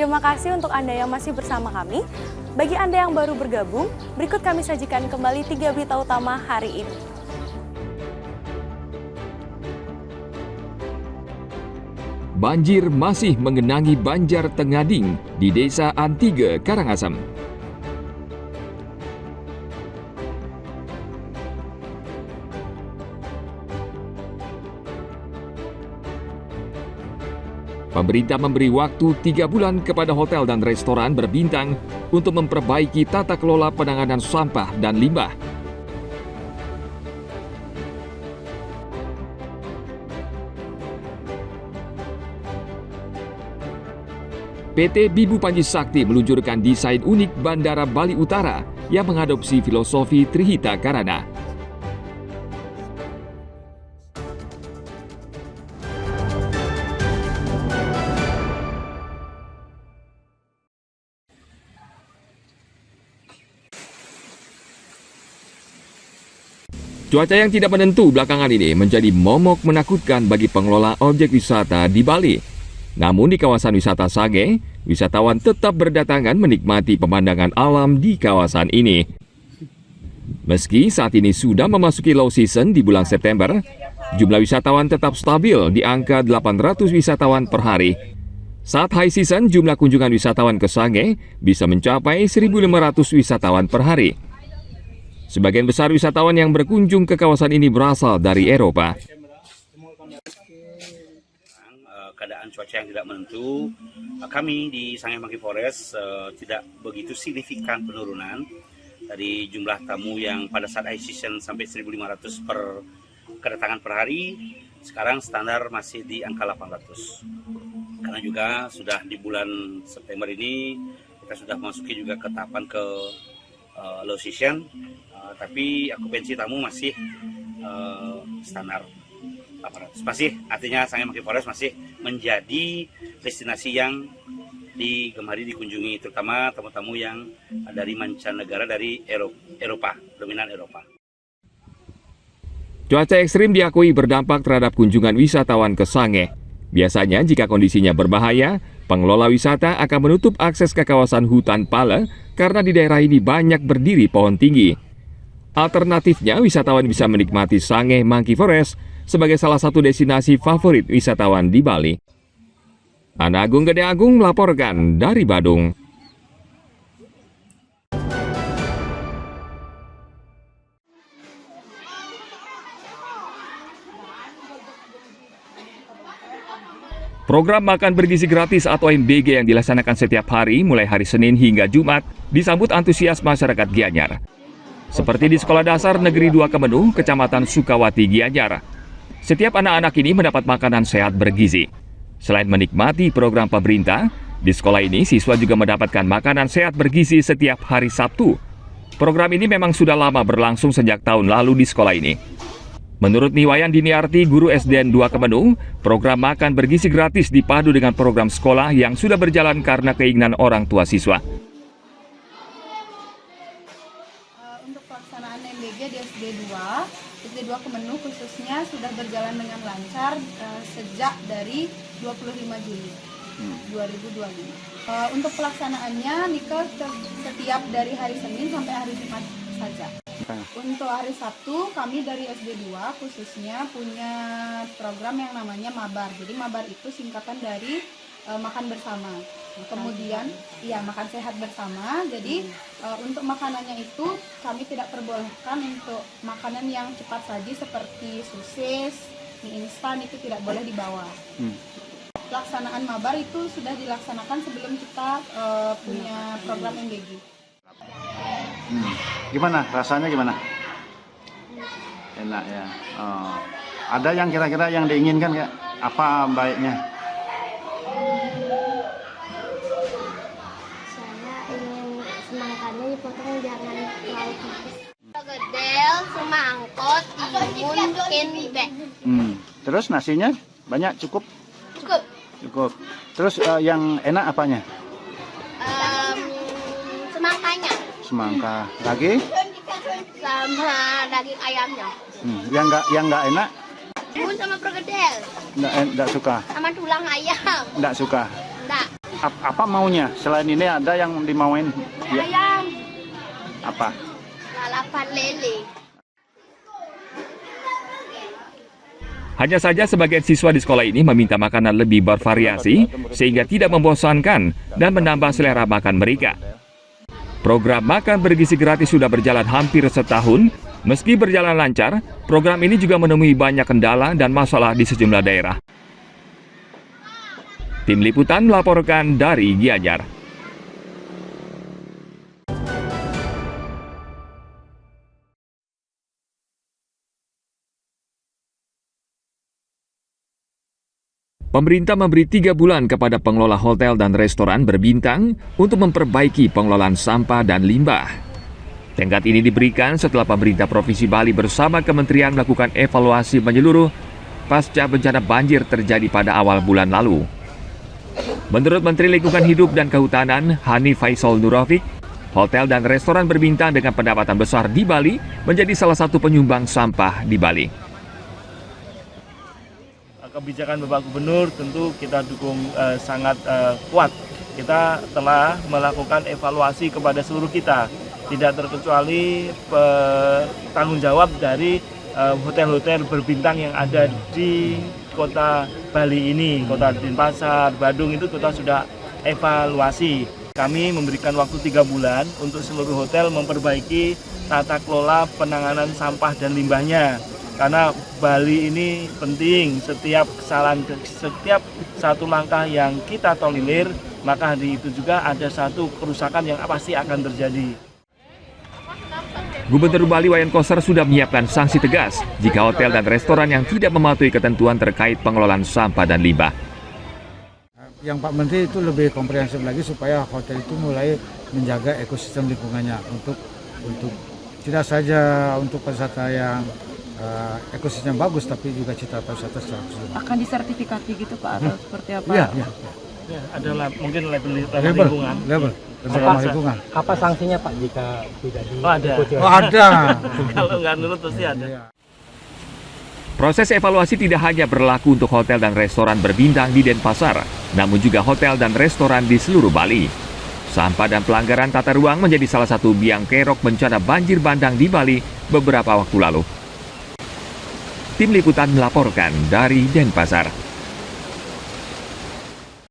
Terima kasih untuk Anda yang masih bersama kami. Bagi Anda yang baru bergabung, berikut kami sajikan kembali 3 berita utama hari ini. Banjir masih mengenangi Banjartengading di Desa Antige, Karangasem. Pemerintah memberi waktu 3 bulan kepada hotel dan restoran berbintang untuk memperbaiki tata kelola penanganan sampah dan limbah. PT Bibu Panji Sakti meluncurkan desain unik Bandara Bali Utara yang mengadopsi filosofi Trihita Karana. Cuaca yang tidak menentu belakangan ini menjadi momok menakutkan bagi pengelola objek wisata di Bali. Namun di kawasan wisata Sage, wisatawan tetap berdatangan menikmati pemandangan alam di kawasan ini. Meski saat ini sudah memasuki low season di bulan September, jumlah wisatawan tetap stabil di angka 800 wisatawan per hari. Saat high season, jumlah kunjungan wisatawan ke Sage bisa mencapai 1.500 wisatawan per hari. Sebagian besar wisatawan yang berkunjung ke kawasan ini berasal dari Eropa. Keadaan cuaca yang tidak menentu, kami di Sangay Monkey Forest tidak begitu signifikan penurunan dari jumlah tamu yang pada saat high season sampai 1.500 per kedatangan per hari. Sekarang standar masih di angka 800. Karena juga sudah di bulan September ini kita sudah memasuki juga ke tahapan ke low season, tapi okupansi tamu masih standar 800. Masih artinya Sangay Monkey Forest masih menjadi destinasi yang digemari dikunjungi, terutama tamu-tamu yang dari mancanegara, dari Eropa, dominan Eropa. Cuaca ekstrim diakui berdampak terhadap kunjungan wisatawan ke Sangay. Biasanya jika kondisinya berbahaya, pengelola wisata akan menutup akses ke kawasan hutan pala karena di daerah ini banyak berdiri pohon tinggi. Alternatifnya, wisatawan bisa menikmati Sangay Monkey Forest sebagai salah satu destinasi favorit wisatawan di Bali. Ana Agung Gede Agung melaporkan dari Badung. Program makan bergizi gratis atau MBG yang dilaksanakan setiap hari mulai hari Senin hingga Jumat disambut antusias masyarakat Gianyar. Seperti di Sekolah Dasar Negeri 2 Kemenuh, Kecamatan Sukawati, Gianyar. Setiap anak-anak ini mendapat makanan sehat bergizi. Selain menikmati program pemerintah, di sekolah ini siswa juga mendapatkan makanan sehat bergizi setiap hari Sabtu. Program ini memang sudah lama berlangsung sejak tahun lalu di sekolah ini. Menurut Niwayan Diniarti, guru SDN 2 Kemenuh, program makan bergizi gratis dipadu dengan program sekolah yang sudah berjalan karena keinginan orang tua siswa. Untuk pelaksanaan MBG di SD2 Kemenuh khususnya sudah berjalan dengan lancar sejak dari 25 Juli 2025. Untuk pelaksanaannya, Nika setiap dari hari Senin sampai hari Jumat saja. Untuk hari Sabtu, kami dari SD2 khususnya punya program yang namanya Mabar. Jadi Mabar itu singkatan dari makan bersama. Kemudian, makan sehat bersama. Jadi untuk makanannya itu kami tidak perbolehkan untuk makanan yang cepat saji seperti sosis, mie instan, itu tidak boleh dibawa. Pelaksanaan Mabar itu sudah dilaksanakan sebelum kita punya program MBG. Gimana rasanya, gimana? Enak ya. Ada yang kira-kira yang diinginkan nggak? Apa baiknya? Saya ingin semangkanya dipotong jangan terlalu tipis. Gedel, semangkot, timun, kembe. Terus nasinya banyak, cukup? Cukup. Terus yang enak apanya? Semangkanya. Semangka. Lagi? Sama daging ayamnya. Yang nggak enak? Timun sama pergedel. Nggak suka. Sama tulang ayam. Nggak suka. Enggak. Apa maunya? Selain ini ada yang dimauin? Ya. Ayam. Apa? Lalapan lele. Hanya saja sebagian siswa di sekolah ini meminta makanan lebih bervariasi sehingga tidak membosankan dan menambah selera makan mereka. Program makan bergizi gratis sudah berjalan hampir setahun. Meski berjalan lancar, program ini juga menemui banyak kendala dan masalah di sejumlah daerah. Tim Liputan melaporkan dari Gianyar. Pemerintah memberi 3 bulan kepada pengelola hotel dan restoran berbintang untuk memperbaiki pengelolaan sampah dan limbah. Tenggat ini diberikan setelah pemerintah Provinsi Bali bersama kementerian melakukan evaluasi menyeluruh pasca bencana banjir terjadi pada awal bulan lalu. Menurut Menteri Lingkungan Hidup dan Kehutanan, Hani Faisal Nurafik, hotel dan restoran berbintang dengan pendapatan besar di Bali menjadi salah satu penyumbang sampah di Bali. Kebijakan Bapak Gubernur tentu kita dukung sangat kuat. Kita telah melakukan evaluasi kepada seluruh kita, tidak terkecuali tanggung jawab dari hotel-hotel berbintang yang ada di kota Bali ini, kota Denpasar, Badung itu kita sudah evaluasi. Kami memberikan waktu 3 bulan untuk seluruh hotel memperbaiki tata kelola penanganan sampah dan limbahnya. Karena Bali ini penting, setiap kesalahan, setiap satu langkah yang kita tolerir, maka hari itu juga ada satu kerusakan yang pasti akan terjadi. Gubernur Bali Wayan Koster sudah menyiapkan sanksi tegas jika hotel dan restoran yang tidak mematuhi ketentuan terkait pengelolaan sampah dan limbah. Yang Pak Menteri itu lebih komprehensif lagi supaya hotel itu mulai menjaga ekosistem lingkungannya untuk tidak saja untuk wisata yang ekosistem bagus, tapi juga cita pariwisata secara keseluruhan. Akan disertifikasi gitu Pak atau seperti apa? Iya. Ya, ada mungkin label lingkungan. Lingkungan. Apa sanksinya Pak jika tidak diikuti? Ada. Kalau nggak nurut pasti ada. Proses evaluasi tidak hanya berlaku untuk hotel dan restoran berbintang di Denpasar, namun juga hotel dan restoran di seluruh Bali. Sampah dan pelanggaran tata ruang menjadi salah satu biang kerok bencana banjir bandang di Bali beberapa waktu lalu. Tim Liputan melaporkan dari Denpasar.